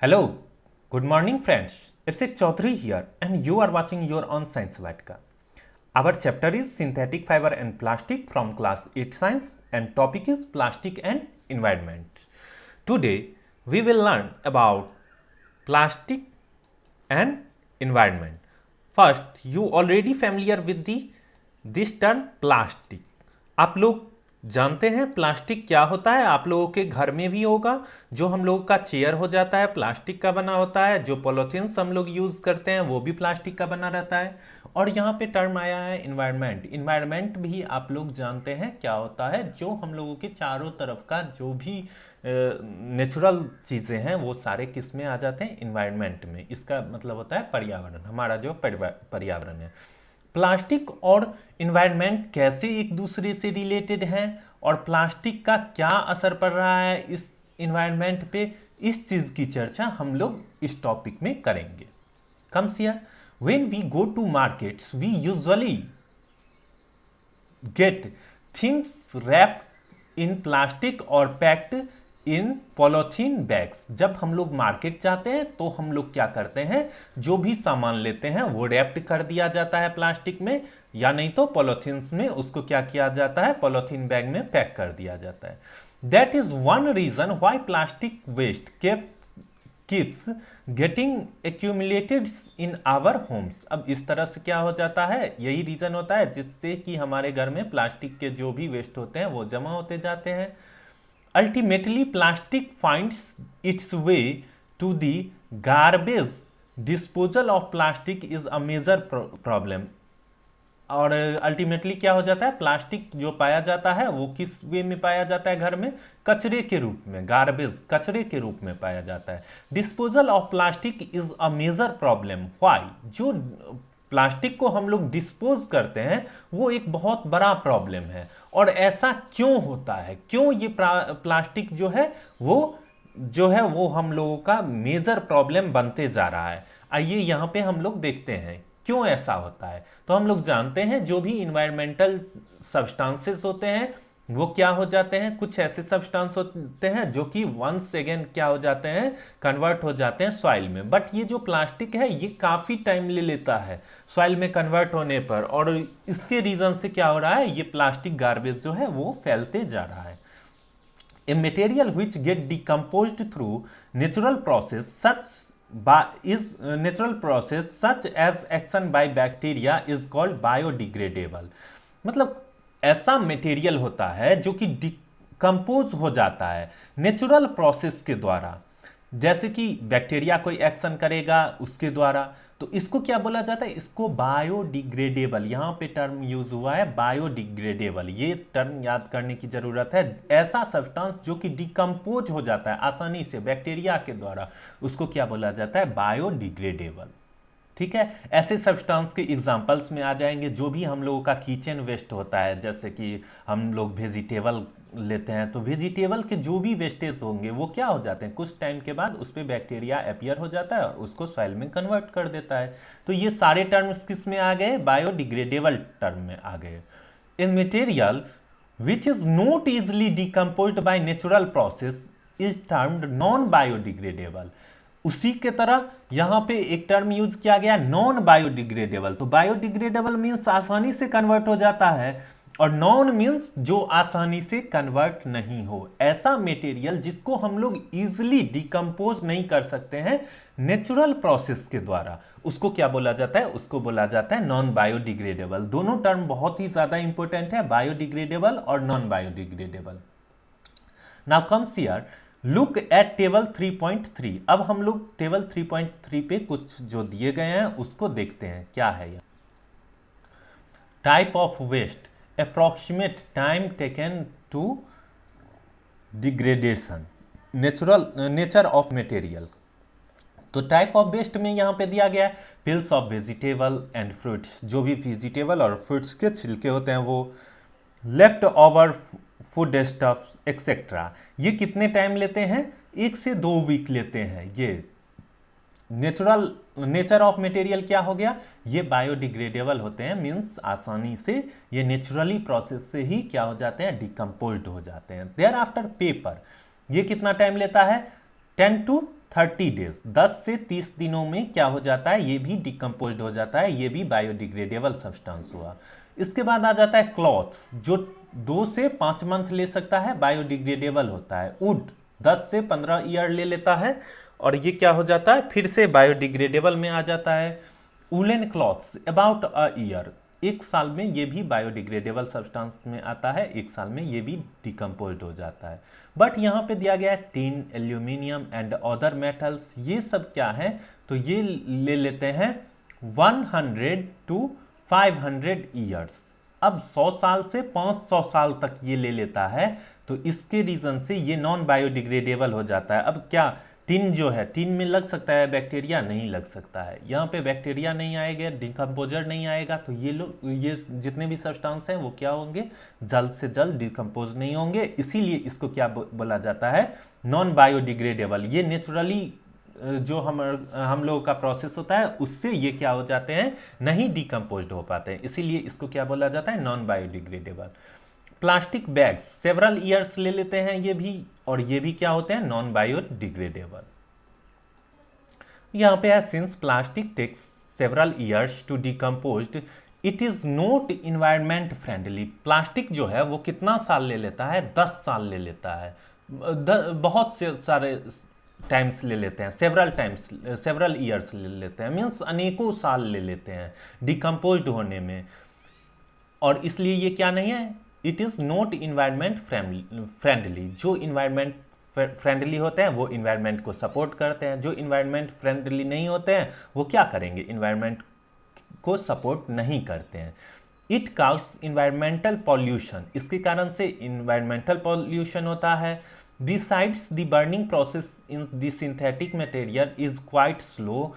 Hello, good morning friends. Abhishek Chaudhary here and you are watching your own Science Vatka. Our chapter is Synthetic Fiber and Plastic from class 8 Science and topic is Plastic and Environment. Today we will learn about plastic and environment. First, you already familiar with this term plastic. आप लोग जानते हैं plastic क्या होता है। आप लोगों के घर में भी होगा। जो हम लोगों का चेयर हो जाता है प्लास्टिक का बना होता है। जो पॉलीथीन्स हम लोग यूज करते हैं वो भी प्लास्टिक का बना रहता है। और यहाँ पे टर्म आया है इन्वायरमेंट। इन्वायरमेंट भी आप लोग जानते हैं क्या होता है। जो हम लोगों के चारों तरफ का जो भी नेचुरल चीज़ें हैं वो सारे किस में आ जाते हैं, इन्वायरमेंट में। इसका मतलब होता है पर्यावरण, हमारा जो पर्यावरण है। प्लास्टिक और इन्वायरमेंट कैसे एक दूसरे से रिलेटेड हैं और प्लास्टिक का क्या असर पड़ रहा है इस इन्वायरमेंट पे, इस चीज़ की चर्चा हम लोग इस टॉपिक में करेंगे। Comes here, when we go to markets we usually get things wrapped in plastic और पैक्ड इन पॉलीथीन बैग्स। जब हम लोग मार्केट जाते हैं तो हम लोग क्या करते हैं, जो भी सामान लेते हैं वो रैप्ड कर दिया जाता है प्लास्टिक में, या नहीं तो पॉलीथीन्स में उसको क्या किया जाता है, पॉलीथीन बैग में पैक कर दिया जाता है। That is one reason why plastic waste keeps getting accumulated in our homes. अब इस तरह से क्या हो जाता है, यही रीजन होता है जिससे कि हमारे घर में प्लास्टिक के जो भी वेस्ट होते हैं वो जमा होते जाते हैं। Ultimately, plastic finds its way to the garbage. Disposal of plastic is a major problem. और अल्टीमेटली क्या हो जाता है, प्लास्टिक जो पाया जाता है वो किस वे में पाया जाता है, घर में कचरे के रूप में, गार्बेज कचरे के रूप में पाया जाता है। Disposal of plastic is a major problem. Why, जो प्लास्टिक को हम लोग डिस्पोज करते हैं वो एक बहुत बड़ा प्रॉब्लम है। और ऐसा क्यों होता है, क्यों ये प्लास्टिक जो है वो हम लोगों का मेजर प्रॉब्लम बनते जा रहा है। आइए यहाँ पे हम लोग देखते हैं क्यों ऐसा होता है। तो हम लोग जानते हैं जो भी इन्वायरमेंटल सब्सटेंसेस होते हैं वो क्या हो जाते हैं, कुछ ऐसे सब्सटेंस होते हैं जो कि वंस अगेन क्या हो जाते हैं, कन्वर्ट हो जाते हैं सॉइल में। बट ये जो प्लास्टिक है ये काफ़ी टाइम ले लेता है सॉइल में कन्वर्ट होने पर, और इसके रीज़न से क्या हो रहा है, ये प्लास्टिक गार्बेज जो है वो फैलते जा रहा है। A material which get decomposed through natural process such as action by bacteria is called biodegradable. मतलब ऐसा मटेरियल होता है जो कि डिकम्पोज हो जाता है नेचुरल प्रोसेस के द्वारा, जैसे कि बैक्टीरिया कोई एक्शन करेगा उसके द्वारा, तो इसको क्या बोला जाता है, इसको बायोडिग्रेडेबल। यहाँ पे टर्म यूज हुआ है बायोडिग्रेडेबल, ये टर्म याद करने की जरूरत है। ऐसा सब्सटेंस जो कि डिकम्पोज हो जाता है आसानी से बैक्टीरिया के द्वारा, उसको क्या बोला जाता है, बायोडिग्रेडेबल। ठीक है, ऐसे सब्सटेंस के एग्जांपल्स में आ जाएंगे जो भी हम लोगों का किचन वेस्ट होता है, जैसे कि हम लोग वेजिटेबल लेते हैं तो वेजिटेबल के जो भी वेस्टेज होंगे वो क्या हो जाते हैं, कुछ टाइम के बाद उस पर बैक्टीरिया अपीयर हो जाता है और उसको सॉइल में कन्वर्ट कर देता है। तो ये सारे टर्म्स किस में आ गए, बायोडिग्रेडेबल टर्म में आ गए। ए material which is not easily decomposed by natural process is termed non biodegradable. उसी के तरह यहाँ पे एक टर्म यूज किया गया नॉन बायोडिग्रेडेबल। तो बायोडिग्रेडेबल मीन्स आसानी से कन्वर्ट हो जाता है और नॉन मीन्स जो आसानी से कन्वर्ट नहीं हो। ऐसा मटेरियल जिसको हम लोग इजिली डिकम्पोज नहीं कर सकते हैं नेचुरल प्रोसेस के द्वारा, उसको क्या बोला जाता है, उसको बोला जाता है नॉन बायोडिग्रेडेबल। दोनों टर्म बहुत ही ज्यादा इंपॉर्टेंट है, बायोडिग्रेडेबल और non biodegradable. Now comes here, look at table 3.3। अब हम लोग टेबल 3.3 पे कुछ जो दिए गए हैं उसको देखते हैं क्या है। यह type of waste, approximate time taken to degradation, nature of material. तो टाइप ऑफ वेस्ट में यहाँ पे दिया गया है peels of vegetable and fruits, जो भी वेजिटेबल और फ्रूट्स के छिलके होते हैं वो, left over food stuffs etcetera. ये कितने टाइम लेते हैं, 1 से 2 वीक लेते हैं। ये नेचर ऑफ मटेरियल क्या हो गया, ये बायोडिग्रेडेबल होते हैं, मीन्स आसानी से ये नेचुरली प्रोसेस से ही क्या हो जाते हैं, डिकम्पोज्ड हो जाते हैं। देयर आफ्टर पेपर, ये कितना टाइम लेता है, 10 to 30 डेज, 10 से 30 दिनों में क्या हो जाता है, ये भी डिकम्पोज हो जाता है, ये भी बायोडिग्रेडेबल सब्सटेंस हुआ। इसके बाद आ जाता है क्लॉथ्स, जो 2 से 5 मंथ ले सकता है, बायोडिग्रेडेबल होता है। वुड 10 से 15 ईयर ले लेता है और ये क्या हो जाता है, फिर से बायोडिग्रेडेबल में आ जाता है। Woollen clothes about a year, 1 साल में ये भी बायोडिग्रेडेबल सब्सटेंस में आता है, 1 साल में ये भी डिकम्पोज हो जाता है। बट यहाँ पे दिया गया है tin, aluminium and other metals, ये सब क्या है, तो ये ले लेते हैं 100 to 500 ईयर्स। अब 100 साल से 500 साल तक ये ले लेता है, तो इसके रीजन से ये नॉन बायोडिग्रेडेबल हो जाता है। अब क्या टिन जो है, टिन में लग सकता है बैक्टीरिया, नहीं लग सकता है, यहाँ पे बैक्टीरिया नहीं आएगा, डिकम्पोजर नहीं आएगा, तो ये जितने भी सब्सटेंस हैं वो क्या होंगे, जल्द से जल्द डिकम्पोज नहीं होंगे, इसीलिए इसको क्या बोला जाता है, नॉन बायोडिग्रेडेबल। ये नेचुरली जो हम लोगों का प्रोसेस होता है उससे ये क्या हो जाते हैं, नहीं डिकम्पोज हो पाते हैं, इसीलिए इसको क्या बोला जाता है, non biodegradable. Plastic bags several years ले लेते हैं ये भी, और ये भी क्या होते हैं, नॉन बायोडिग्रेडेबल। यहाँ पे है since plastic takes several years to decomposed it is not environment friendly. Plastic जो है वो कितना साल ले लेता है, 10 साल ले लेता है, बहुत से सारे टाइम्स ले लेते हैं, सेवरल ईयर्स ले लेते हैं, मीन्स अनेकों साल ले लेते हैं डिकम्पोज्ड होने में, और इसलिए ये क्या नहीं है, it is not environment friendly. जो इन्वायरमेंट फ्रेंडली होते हैं वो इन्वायरमेंट को सपोर्ट करते हैं, जो इन्वायरमेंट फ्रेंडली नहीं होते हैं वो क्या करेंगे, इन्वायरमेंट को सपोर्ट नहीं करते हैं। इट काउस इन्वायरमेंटल पॉल्यूशन, इसके कारण से इन्वायरमेंटल पॉल्यूशन होता है। Besides, the burning process in the synthetic material is quite slow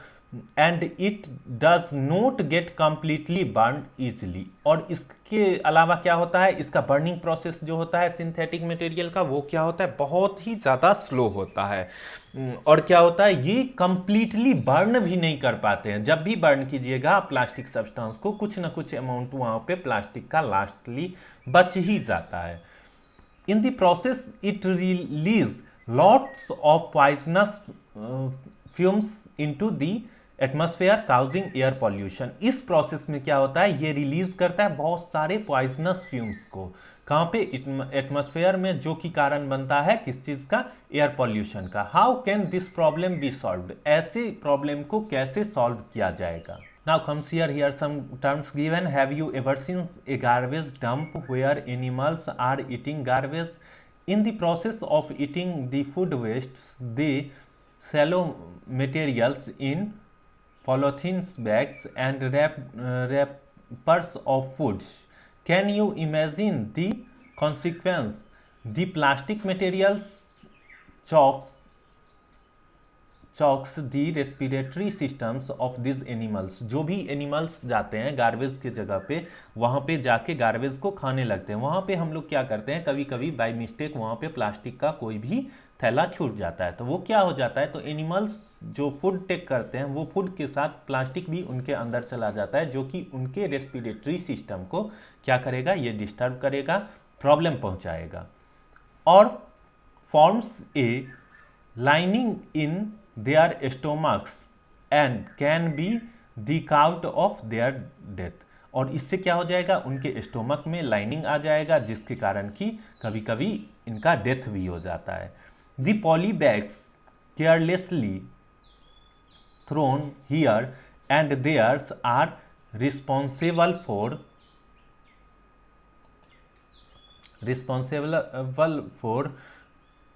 and it does not get completely burned easily। और इसके अलावा क्या होता है, इसका बर्निंग प्रोसेस जो होता है सिंथेटिक मटेरियल का, वो क्या होता है, बहुत ही ज़्यादा स्लो होता है, और क्या होता है, ये कंप्लीटली बर्न भी नहीं कर पाते हैं। जब भी बर्न कीजिएगा प्लास्टिक सब्सटेंस को, कुछ ना कुछ अमाउंट वहाँ पे प्लास्टिक का लास्टली बच ही जाता है। In the process, it release lots of poisonous fumes into the atmosphere, causing air pollution। इस प्रोसेस में क्या होता है, ये रिलीज करता है बहुत सारे पॉइजनस फ्यूम्स को, कहाँ पे, एटमॉस्फेयर में, जो कि कारण बनता है किस चीज़ का, एयर पॉल्यूशन का। How can this problem B solved, ऐसे प्रॉब्लम को कैसे सॉल्व किया जाएगा। Now comes here some terms given. Have you ever seen a garbage dump where animals are eating garbage? In the process of eating the food wastes, they shallow materials in polythene bags and wrappers of foods. Can you imagine the consequence? The plastic materials chokes the respiratory systems of these animals। जो भी animals जाते हैं garbage के जगह पे, वहाँ पे जाके गार्बेज को खाने लगते हैं। वहाँ पे हम लोग क्या करते हैं, कभी कभी बाय मिस्टेक वहाँ पे प्लास्टिक का कोई भी थैला छूट जाता है, तो वो क्या हो जाता है, तो एनिमल्स जो फूड टेक करते हैं वो फूड के साथ प्लास्टिक भी उनके अंदर चला जाता है, जो कि उनके रेस्पिरेटरी सिस्टम को क्या करेगा, ये डिस्टर्ब करेगा, प्रॉब्लम पहुँचाएगा। और forms a lining in their stomachs and can be the cause of their death। और इससे क्या हो जाएगा, उनके स्टोमक में लाइनिंग आ जाएगा, जिसके कारण कि कभी कभी इनका डेथ भी हो जाता है। The polybags carelessly thrown here and there are responsible for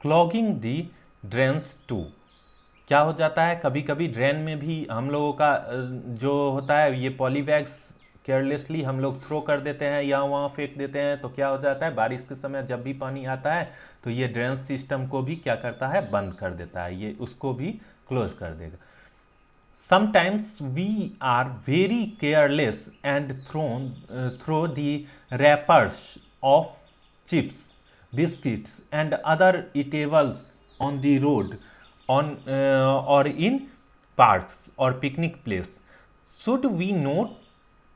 clogging the drains too। क्या हो जाता है, कभी कभी ड्रेन में भी हम लोगों का जो होता है, ये पॉली बैग्स केयरलेसली हम लोग थ्रो कर देते हैं या वहाँ फेंक देते हैं, तो क्या हो जाता है, बारिश के समय जब भी पानी आता है तो ये ड्रेन सिस्टम को भी क्या करता है, बंद कर देता है, ये उसको भी क्लोज कर देगा। Sometimes we are very careless and throw the wrappers of chips, biscuits and other eatables on the road or in parks or picnic place। Should we not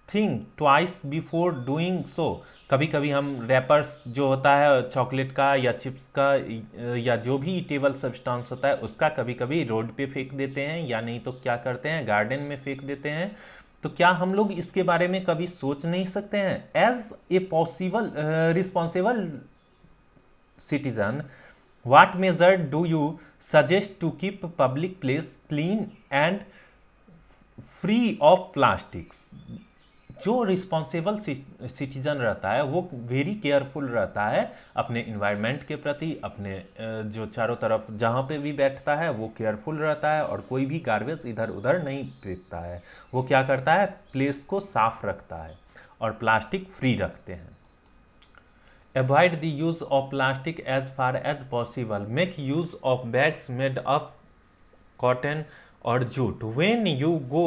think twice before doing so? कभी कभी हम rappers जो होता है chocolate का या chips का या जो भी ईटेबल सब्सटेंस होता है उसका कभी कभी रोड पे फेंक देते हैं, या नहीं तो क्या करते हैं गार्डन में फेंक देते हैं। तो क्या हम लोग इसके बारे में कभी सोच नहीं सकते हैं as a possible responsible citizen, what measure do you suggest to keep public place clean and free of plastics? जो रिस्पॉन्सिबल सिटीजन रहता है वो वेरी केयरफुल रहता है अपने इन्वायरमेंट के प्रति, अपने जो चारों तरफ जहाँ पे भी बैठता है वो केयरफुल रहता है और कोई भी गार्बेज इधर उधर नहीं फेंकता है। वो क्या करता है, प्लेस को साफ रखता है और प्लास्टिक फ्री रखते हैं। Avoid the use of plastic as far as possible. Make use of bags made of cotton or jute. When you go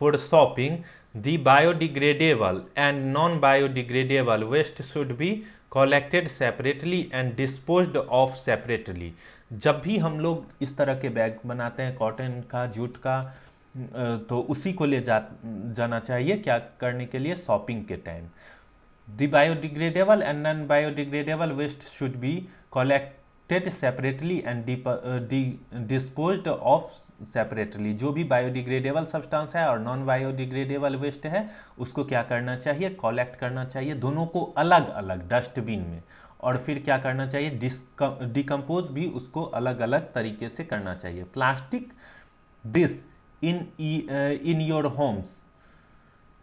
for shopping, the biodegradable and non-biodegradable waste should be collected separately and disposed of separately. जब भी हम लोग इस तरह के bag बनाते हैं cotton का, जूट का, तो उसी को ले जाना चाहिए क्या करने के लिए, शॉपिंग के time. The biodegradable and non-biodegradable waste should be collected separately and disposed of separately. जो भी बायोडिग्रेडेबल सब्सटेंस है और नॉन बायोडिग्रेडेबल वेस्ट है उसको क्या करना चाहिए, कलेक्ट करना चाहिए, दोनों को अलग अलग डस्टबिन में, और फिर क्या करना चाहिए, डिकम्पोज भी उसको अलग अलग तरीके से करना चाहिए। Plastic this in your homes,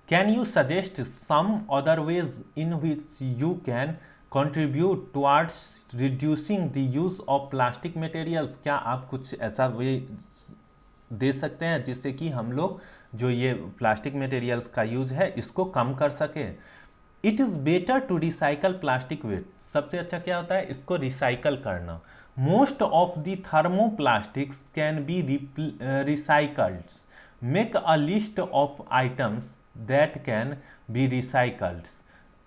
can you suggest some other ways in which you can contribute towards reducing the use of plastic materials? क्या आप कुछ ऐसा वे दे सकते हैं जिससे कि हम लोग जो ये प्लास्टिक मटेरियल्स का यूज़ है इसको कम कर सकें। It is better to recycle plastic waste, सबसे अच्छा क्या होता है, इसको रिसाइकल करना। Most of the thermoplastics can be recycled. Make a list of items that can be recycled.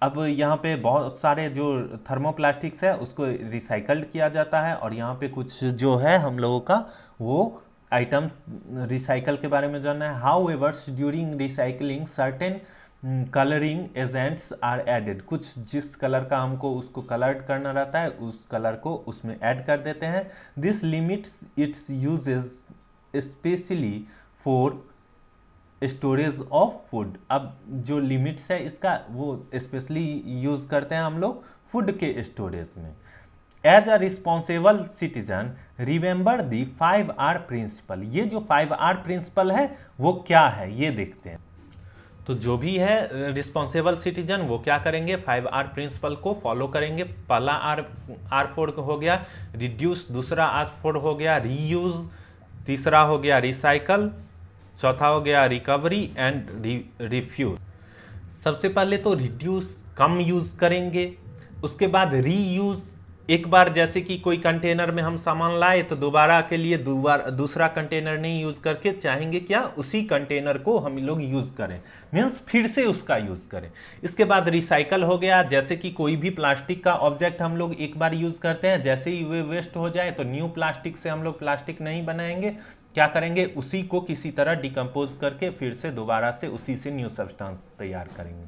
अब यहाँ पे बहुत सारे जो थर्मोप्लास्टिक्स है उसको रिसाइकल्ड किया जाता है, और यहाँ पे कुछ जो है हम लोगों का वो आइटम्स रिसाइकल के बारे में जानना है। However during recycling certain colouring agents are added, कुछ जिस कलर का हमको उसको कलर करना रहता है उस कलर को उसमें ऐड कर देते हैं। This limits it's uses specially for storage of food. अब जो लिमिट्स है इसका वो स्पेशली यूज़ करते हैं हम लोग फूड के स्टोरेज में। As a responsible citizen remember the 5R principle. ये जो 5R प्रिंसिपल है वो क्या है ये देखते हैं। तो जो भी है रिस्पॉन्सिबल सिटीजन वो क्या करेंगे, 5R प्रिंसिपल को फॉलो करेंगे। पहला R4 हो गया रिड्यूस, दूसरा R4 हो गया रीयूज, तीसरा हो गया रिसाइकल, चौथा हो गया रिकवरी एंड रिफ्यूज। सबसे पहले तो रिड्यूस, कम यूज करेंगे, उसके बाद रीयूज, एक बार जैसे कि कोई कंटेनर में हम सामान लाए तो दोबारा के लिए दूसरा कंटेनर नहीं यूज करके चाहेंगे क्या, उसी कंटेनर को हम लोग यूज करें, मीन्स फिर से उसका यूज करें। इसके बाद रिसाइकल हो गया, जैसे कि कोई भी प्लास्टिक का ऑब्जेक्ट हम लोग एक बार यूज करते हैं, जैसे ही वे वेस्ट हो जाए तो न्यू प्लास्टिक से हम लोग प्लास्टिक नहीं बनाएंगे, क्या करेंगे उसी को किसी तरह डिकम्पोज करके फिर से दोबारा से उसी से न्यू सब्सटेंस तैयार करेंगे।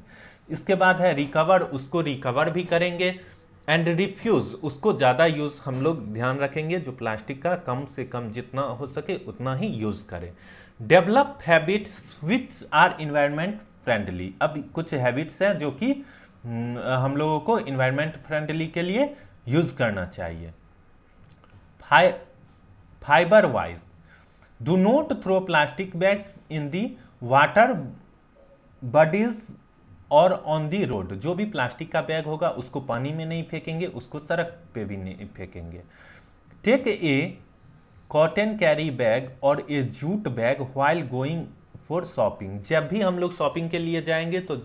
इसके बाद है रिकवर, उसको रिकवर भी करेंगे। एंड रिफ्यूज, उसको ज़्यादा यूज़ हम लोग ध्यान रखेंगे, जो प्लास्टिक का कम से कम जितना हो सके उतना ही यूज़ करें। Develop habits which are environment friendly. अब कुछ हैबिट्स हैं जो कि हम लोगों को इन्वायरमेंट फ्रेंडली के लिए यूज़ करना चाहिए। Fibre wise, do not throw plastic bags in the water bodies और ऑन दी रोड। जो भी प्लास्टिक का बैग होगा उसको पानी में नहीं फेंकेंगे, उसको सड़क पे भी नहीं फेंकेंगे। Take a cotton carry bag और a jute bag while going for shopping. जब भी हम लोग शॉपिंग के लिए जाएंगे तो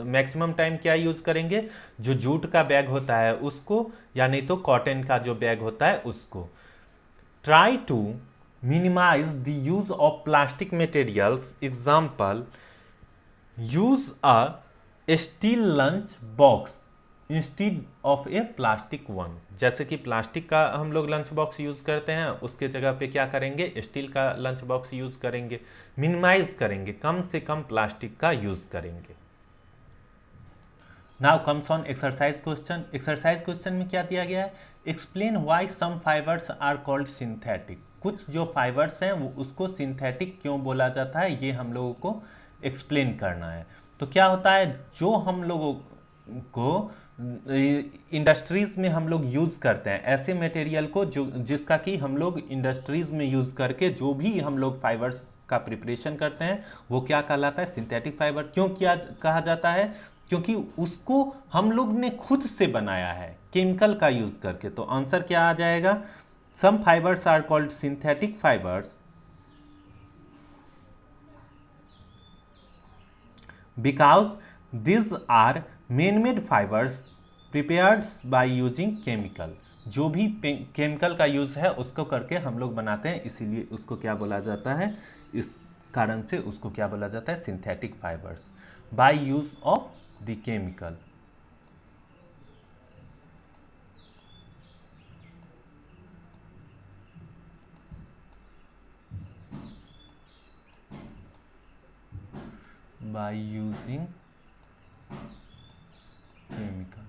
मैक्सिमम टाइम क्या यूज करेंगे, जो जूट का बैग होता है उसको, या नहीं तो कॉटन का जो बैग होता है उसको। Try to minimise the use of plastic materials, example use a steel lunch box instead of a plastic one। जैसे कि प्लास्टिक का हम लोग लंच बॉक्स यूज करते हैं उसके जगह पे क्या करेंगे, स्टील का लंच बॉक्स यूज करेंगे। मिनिमाइज करेंगे, कम से कम प्लास्टिक का यूज करेंगे। Now comes on exercise question. Exercise question में क्या दिया गया है, explain why some fibres are called synthetic. कुछ जो फाइबर्स हैं वो उसको सिंथेटिक क्यों बोला जाता है, ये हम लोगों को एक्सप्लेन करना है। तो क्या होता है, जो हम लोगों को इंडस्ट्रीज़ में हम लोग यूज़ करते हैं ऐसे मटेरियल को जो जिसका कि हम लोग इंडस्ट्रीज़ में यूज़ करके जो भी हम लोग फाइबर्स का प्रिपरेशन करते हैं वो क्या कहलाता है, सिंथेटिक फाइबर। क्यों किया कहा जाता है, क्योंकि उसको हम लोग ने खुद से बनाया है केमिकल का यूज़ करके। तो आंसर क्या आ जाएगा, some fibres are called synthetic fibres because these are man-made fibers prepared by using chemical। जो भी केमिकल का यूज़ है उसको करके हम लोग बनाते हैं, इसीलिए उसको क्या बोला जाता है, इस कारण से उसको क्या बोला जाता है, synthetic fibres by use of the chemical. by using chemical।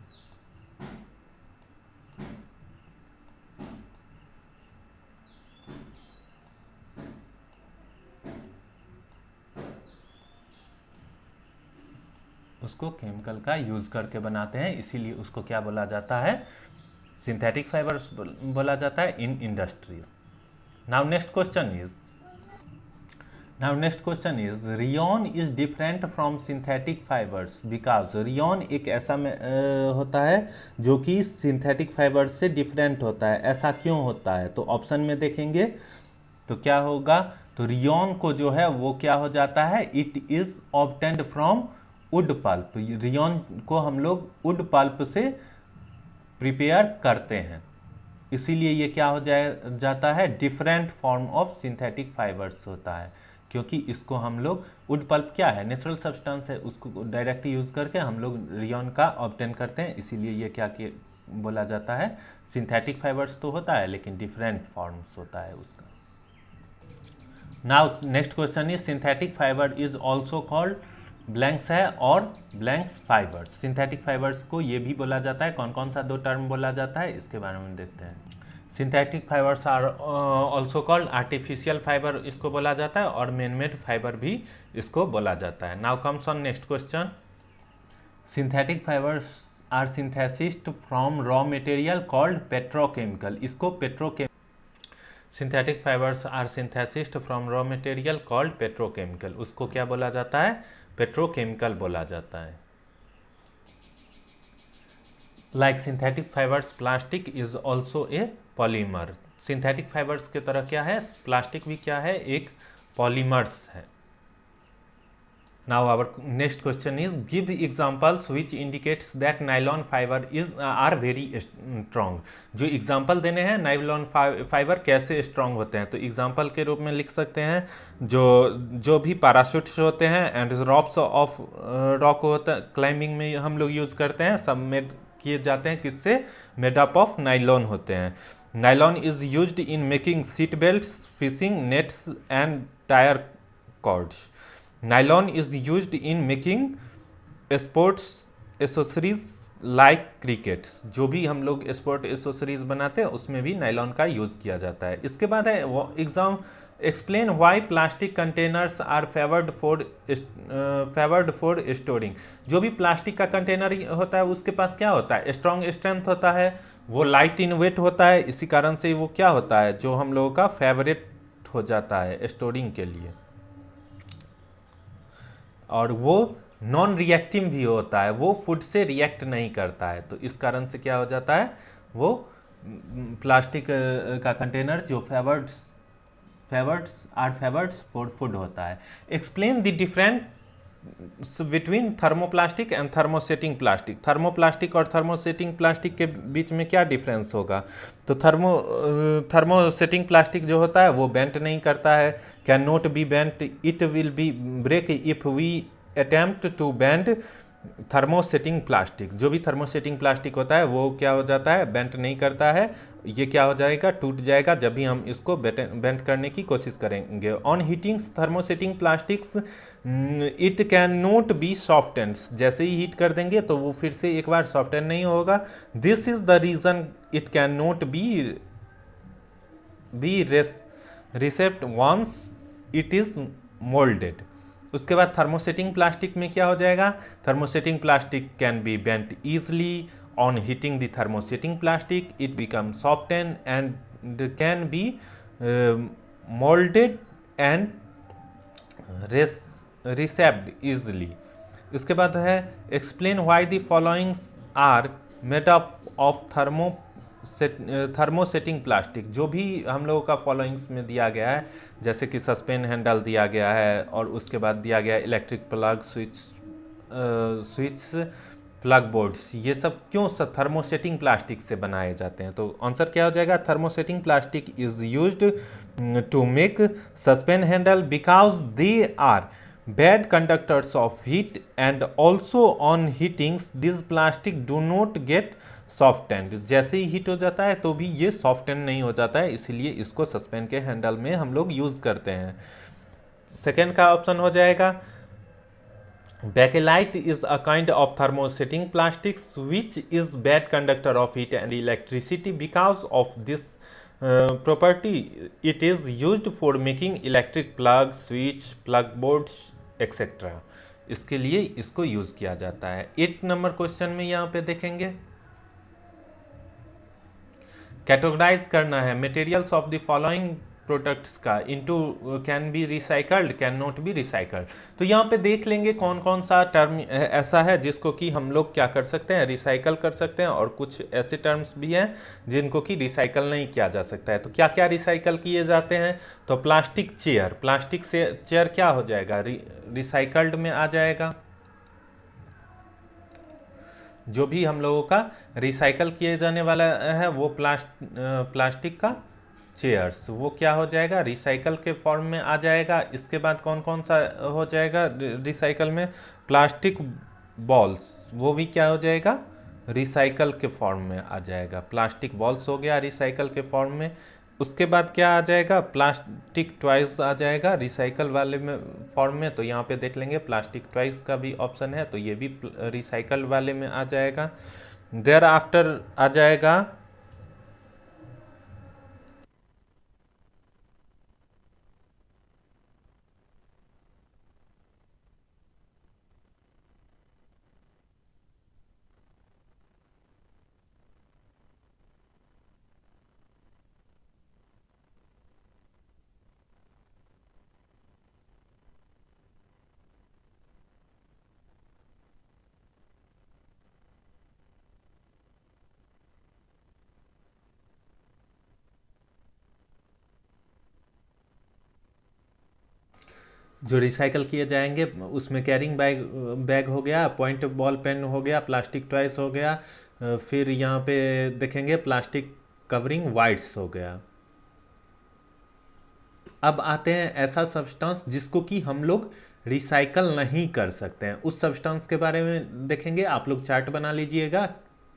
उसको केमिकल का यूज़ करके बनाते हैं, इसीलिए उसको क्या बोला जाता है, सिंथेटिक फाइबर्स बोला जाता है in industries. Now next question is rayon is different from synthetic fibres because. Rayon एक ऐसा होता है जो कि सिंथेटिक फाइबर्स से डिफरेंट होता है, ऐसा क्यों होता है। तो ऑप्शन में देखेंगे तो क्या होगा, तो रियॉन को जो है वो क्या हो जाता है, it is obtained from wood pulp. Rayon को हम लोग वुड पल्प से प्रिपेयर करते हैं, इसीलिए ये क्या हो जाता है, different form of synthetic fibres होता है। क्योंकि इसको हम लोग, वुड पल्प क्या है, नेचुरल सब्सटेंस है, उसको डायरेक्ट यूज़ करके हम लोग रियॉन का ऑब्टेन करते हैं, इसीलिए ये क्या बोला जाता है, सिंथेटिक फाइबर्स तो होता है लेकिन डिफरेंट फॉर्म्स होता है उसका। Now next question is synthetic fibre is also called, blanks है और ब्लैंक्स फाइबर्स। सिंथेटिक फाइबर्स को ये भी बोला जाता है, कौन कौन सा दो टर्म बोला जाता है इसके बारे में देखते हैं। Synthetic fibres are also called, artificial fibre इसको बोला जाता है और मैन मेड फाइबर भी इसको बोला जाता है। Now comes on next question, synthetic fibres are synthesised from raw material called petrochemical. इसको synthetic fibres are synthesised from raw material called petrochemical, उसको क्या बोला जाता है, पेट्रोकेमिकल बोला जाता है। Like synthetic fibres plastic is also a polymer. Synthetic fibres की तरह क्या है, प्लास्टिक भी क्या है, एक पॉलीमर्स है। Now our next question is give examples which indicates that nylon fibre is are very strong. जो एग्जांपल देने हैं नायलॉन फाइबर कैसे स्ट्रॉन्ग होते हैं, तो एग्जांपल के रूप में लिख सकते हैं जो भी पैराशूट्स होते हैं एंड रॉप्स ऑफ रॉक होता है, क्लाइंबिंग में हम लोग यूज़ करते हैं, सब मेड किए जाते हैं किससे, मेड अप ऑफ नाइलॉन होते हैं। Nylon is used in making seat belts, fishing nets and tyre cords. Nylon is used in making sports accessories like crickets. जो भी हम लोग स्पोर्ट एसेसरीज बनाते हैं उसमें भी नाइलॉन का यूज़ किया जाता है। इसके बाद है exam, explain why plastic containers are favoured for storing. जो भी प्लास्टिक का कंटेनर होता है उसके पास क्या होता है, स्ट्रॉन्ग स्ट्रेंथ होता है, वो लाइट इन वेट होता है, इसी कारण से वो क्या होता है, जो हम लोगों का फेवरेट हो जाता है स्टोरिंग के लिए। और वो नॉन रिएक्टिव भी होता है, वो फूड से रिएक्ट नहीं करता है, तो इस कारण से क्या हो जाता है, वो प्लास्टिक का कंटेनर जो फेवर्ड्स फॉर फूड होता है। Explain the different between thermoplastic and thermosetting plastic. Thermoplastic और थर्मोसेटिंग प्लास्टिक के बीच में क्या डिफरेंस होगा, तो थर्मोसेटिंग प्लास्टिक जो होता है वो बेंट नहीं करता है, can not be bent, it will be break if we attempt to bend thermosetting plastic, जो भी थर्मोसेटिंग प्लास्टिक होता है वो क्या हो जाता है, बेंट नहीं करता है, ये क्या हो जाएगा, टूट जाएगा जब भी हम इसको बेंट करने की कोशिश करेंगे। On heating thermosetting plastics it can not B softened, जैसे ही हीट कर देंगे तो वो फिर से एक बार सॉफ्टेन नहीं होगा। This is the reason it can not be reshaped once it is moulded. उसके बाद थर्मोसेटिंग प्लास्टिक में क्या हो जाएगा, thermosetting plastic can be bent easily on heating the thermosetting plastic, it become soften and can be moulded and reshaped easily. उसके बाद है explain why the followings are made of thermosetting plastic. जो भी हम लोगों का फॉलोइंग्स में दिया गया है, जैसे कि सस्पेन हैंडल दिया गया है और उसके बाद दिया गया electric plug switch plug boards, ये सब क्यों थर्मोसेटिंग प्लास्टिक से बनाए जाते हैं। तो आंसर क्या हो जाएगा, thermosetting plastic is used to make saucepan handle because they are bad conductors of heat and also on heatings this plastic do not get softened। जैसे ही हीट हो जाता है तो भी ये सॉफ्टन नहीं हो जाता है, इसलिए इसको सस्पेन के हैंडल में हम लोग यूज़ करते हैं। सेकेंड का ऑप्शन हो जाएगा Bakelite is a kind of thermosetting plastics which is bad conductor of heat and electricity. Because of this property it is used for making electric plug, switch, plug boards etc. इसके लिए इसको use किया जाता है। 8 number question में यहाँ पे देखेंगे, कैटेगराइज करना है materials of the following products का into can be recycled, can not be recycled. तो यहाँ पे देख लेंगे कौन कौन सा टर्म ऐसा है जिसको कि हम लोग क्या कर सकते हैं, रिसाइकल कर सकते हैं, और कुछ ऐसे टर्म्स भी हैं जिनको कि रिसाइकल नहीं किया जा सकता है। तो क्या क्या रिसाइकल किए जाते हैं, तो प्लास्टिक चेयर, प्लास्टिक से चेयर क्या हो जाएगा, रिसाइकल्ड में आ जाएगा। जो भी हम लोगों का रिसाइकल किए जाने वाला है वो प्लास्टिक का चेयर्स, वो क्या हो जाएगा, रिसाइकल के फॉर्म में आ जाएगा। इसके बाद कौन कौन सा हो जाएगा रिसाइकल में, प्लास्टिक बॉल्स, वो भी क्या हो जाएगा, रिसाइकल के फॉर्म में आ जाएगा। प्लास्टिक बॉल्स हो गया रिसाइकल के फॉर्म में। उसके बाद क्या आ जाएगा, प्लास्टिक टॉयज आ जाएगा रिसाइकल वाले में फॉर्म में। तो यहाँ पे देख लेंगे प्लास्टिक टॉयज का भी ऑप्शन है, तो ये भी रिसाइकल वाले में आ जाएगा। देयर आफ्टर आ जाएगा जो रिसाइकल किए जाएंगे उसमें कैरिंग बैग हो गया, पॉइंट बॉल पेन हो गया, प्लास्टिक टॉयज हो गया, फिर यहाँ पे देखेंगे प्लास्टिक कवरिंग वाइट्स हो गया। अब आते हैं ऐसा सब्सटेंस जिसको कि हम लोग रिसाइकल नहीं कर सकते हैं, उस सब्सटेंस के बारे में देखेंगे। आप लोग चार्ट बना लीजिएगा,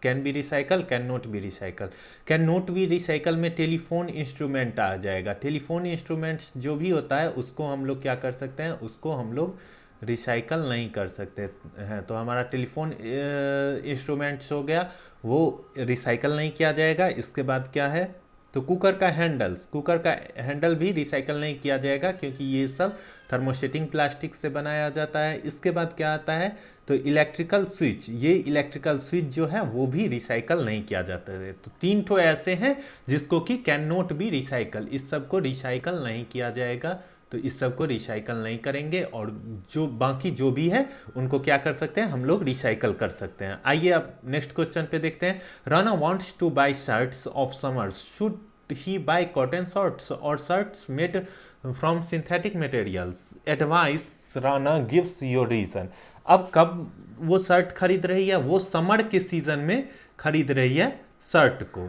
can be recycle, can not B recycle. Can not B recycle में टेलीफोन इंस्ट्रूमेंट आ जाएगा। टेलीफोन इंस्ट्रूमेंट्स जो भी होता है उसको हम लोग क्या कर सकते हैं, उसको हम लोग रिसाइकल नहीं कर सकते हैं। तो हमारा टेलीफोन इंस्ट्रूमेंट्स हो गया, वो रिसाइकल नहीं किया जाएगा। इसके बाद क्या है, तो कुकर का हैंडल्स, कुकर का हैंडल भी रिसाइकल नहीं किया जाएगा क्योंकि ये सब थर्मोसेटिंग प्लास्टिक से बनाया जाता है। इसके बाद क्या आता है, तो इलेक्ट्रिकल स्विच, ये इलेक्ट्रिकल स्विच जो है वो भी रिसाइकल नहीं किया जाता है। तो 3 ठो ऐसे हैं जिसको कि कैन नॉट बी रिसाइकल, इस सब को रिसाइकल नहीं किया जाएगा, तो इस सब को रिसाइकल नहीं करेंगे। और जो बाकी जो भी है उनको क्या कर सकते हैं, हम लोग रिसाइकल कर सकते हैं। आइए अब नेक्स्ट क्वेश्चन पे देखते हैं। Rana wants to buy shirts of summers, should he buy cotton shirts और shirts made from synthetic materials, advice Rana gives your reason. अब कब वो शर्ट खरीद रही है, वो समर के सीजन में खरीद रही है शर्ट को।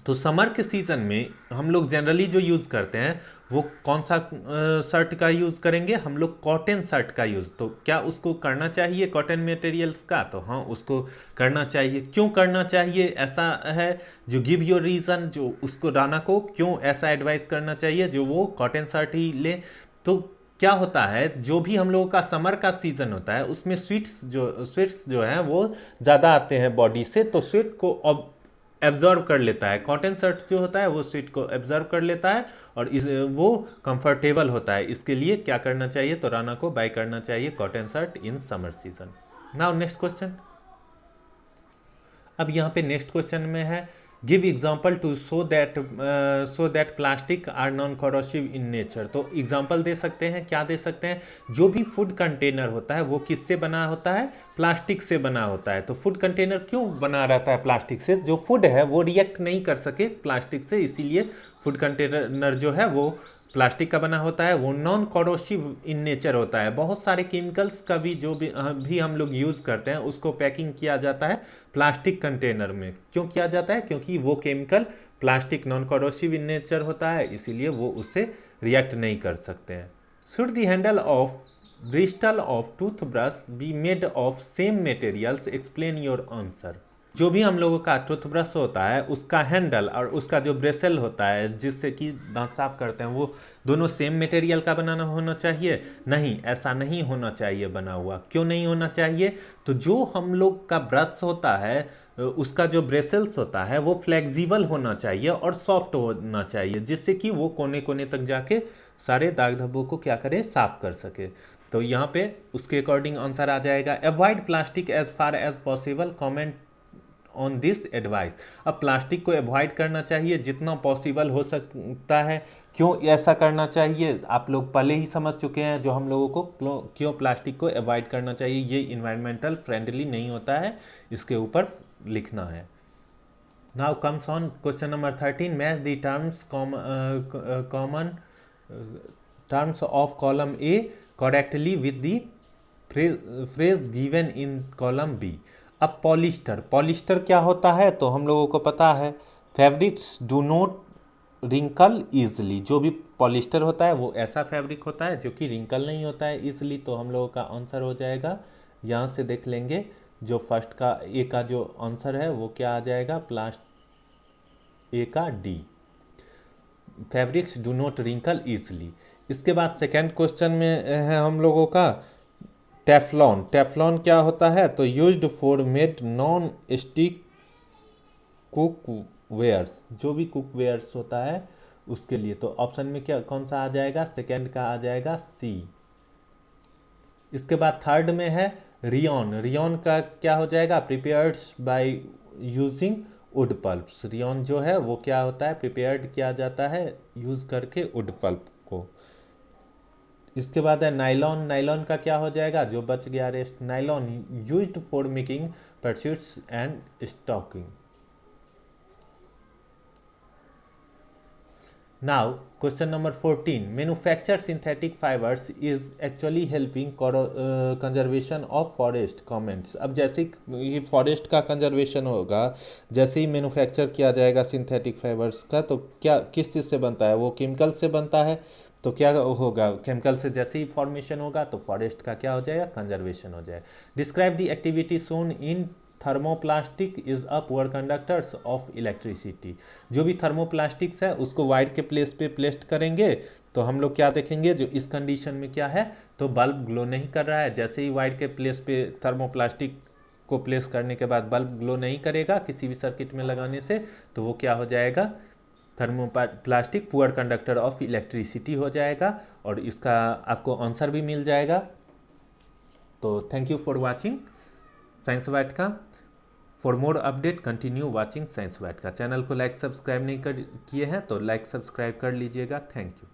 तो समर के सीजन में हम लोग जनरली जो यूज़ करते हैं वो कौन सा शर्ट का यूज़ करेंगे हम लोग? कॉटन शर्ट का यूज़। तो क्या उसको करना चाहिए कॉटन मटेरियल्स का? तो हाँ, उसको करना चाहिए। क्यों करना चाहिए ऐसा है, जो गिव योर रीज़न, जो उसको राना को क्यों ऐसा एडवाइस करना चाहिए जो वो कॉटन शर्ट ही ले। तो क्या होता है, जो भी हम लोगों का समर का सीज़न होता है उसमें स्वीट्स जो हैं वो ज़्यादा आते हैं बॉडी से, तो स्वेट को एब्जॉर्व कर लेता है। कॉटन शर्ट जो होता है वो स्वेट को एब्जॉर्व कर लेता है और वो कंफर्टेबल होता है। इसके लिए क्या करना चाहिए? तो राना को बाय करना चाहिए cotton shirt in summer season. Now next question. अब यहाँ पे नेक्स्ट क्वेश्चन में है, give example to show that plastic are non corrosive in nature. तो एग्जाम्पल दे सकते हैं, क्या दे सकते हैं? जो भी फूड कंटेनर होता है वो किससे बना होता है? प्लास्टिक से बना होता है। तो फूड कंटेनर क्यों बना रहता है प्लास्टिक से? जो फूड है वो रिएक्ट नहीं कर सके प्लास्टिक से, इसीलिए फूड कंटेनर जो है वो प्लास्टिक का बना होता है। वो नॉन कॉरोसिव इन नेचर होता है। बहुत सारे केमिकल्स का भी जो भी हम लोग यूज़ करते हैं उसको पैकिंग किया जाता है प्लास्टिक कंटेनर में। क्यों किया जाता है? क्योंकि वो chemical plastic non corrosive in nature होता है, इसीलिए वो उससे रिएक्ट नहीं कर सकते हैं। Should the handle of Bristol of toothbrush be made of same materials? Explain your answer. जो भी हम लोगों का टूथब्रश होता है उसका हैंडल और उसका जो ब्रेसल होता है जिससे कि दांत साफ करते हैं, वो दोनों सेम मटेरियल का बनाना होना चाहिए? नहीं, ऐसा नहीं होना चाहिए बना हुआ। क्यों नहीं होना चाहिए? तो जो हम लोग का ब्रश होता है उसका जो ब्रेसल्स होता है वो फ्लेक्सिबल होना चाहिए और सॉफ्ट होना चाहिए, जिससे कि वो कोने कोने तक जाके सारे दाग धब्बों को क्या करे, साफ कर सके। तो यहाँ पे उसके अकॉर्डिंग आंसर आ जाएगा, avoid plastic as far as possible, comment on this advice. अब प्लास्टिक को अवॉइड करना चाहिए जितना पॉसिबल हो सकता है। क्यों ऐसा करना चाहिए आप लोग पहले ही समझ चुके हैं, जो हम लोगों को क्यों प्लास्टिक को अवॉइड करना चाहिए। ये इन्वायरमेंटल फ्रेंडली नहीं होता है, इसके ऊपर लिखना है। Now comes on question number 13, match the common terms of column A correctly with the phrase given in column B. अब पॉलिस्टर क्या होता है? तो हम लोगों को पता है, fabrics do not wrinkle easily. जो भी पॉलिस्टर होता है वो ऐसा फैब्रिक होता है जो कि रिंकल नहीं होता है ईजली। तो हम लोगों का आंसर हो जाएगा, यहाँ से देख लेंगे, जो फर्स्ट का ए का जो आंसर है वो क्या आ जाएगा, ए का D, fabrics do not wrinkle easily. इसके बाद सेकेंड क्वेश्चन में है हम लोगों का टेफ्लॉन। टेफ्लॉन क्या होता है? तो used for made non stick cookwares. जो भी कुकवेयर्स होता है उसके लिए। तो ऑप्शन में क्या कौन सा आ जाएगा? सेकेंड का आ जाएगा सी। इसके बाद थर्ड में है रियॉन। रियॉन का क्या हो जाएगा? Prepared by using would pulps. Rayon जो है वो क्या होता है? प्रिपेयर्ड किया जाता है यूज करके वुड पल्प को। इसके बाद है नाइलॉन। नाइलॉन का क्या हो जाएगा? जो बच गया rest, nylon used for making parachutes and stocking. Now question number 14, manufacture synthetic fibres is actually helping conservation of forest, comments. अब जैसे ये फॉरेस्ट का कंजर्वेशन होगा, जैसे ही मैन्युफैक्चर किया जाएगा सिंथेटिक फाइबर्स का, तो क्या किस चीज़ से बनता है? वो केमिकल से बनता है। तो क्या होगा? केमिकल से जैसे ही फॉर्मेशन होगा तो फॉरेस्ट का क्या हो जाएगा? कंजर्वेशन हो जाएगा। Describe the activity shown in thermoplastic is a poor conductors of electricity. जो भी थर्मोप्लास्टिक्स है उसको वाइड के प्लेस पे प्लेस्ड करेंगे तो हम लोग क्या देखेंगे, जो इस कंडीशन में क्या है, तो बल्ब ग्लो नहीं कर रहा है। जैसे ही वाइड के प्लेस पे थर्मोप्लास्टिक को प्लेस करने के बाद बल्ब ग्लो नहीं करेगा किसी भी सर्किट में लगाने से, तो वो क्या हो जाएगा? Thermoplastic poor conductor of electricity हो जाएगा। और इसका आपको आंसर भी मिल जाएगा। तो thank you for watching science white का। For more update continue watching science white का। चैनल को लाइक सब्सक्राइब नहीं किए हैं तो लाइक सब्सक्राइब कर लीजिएगा। Thank you.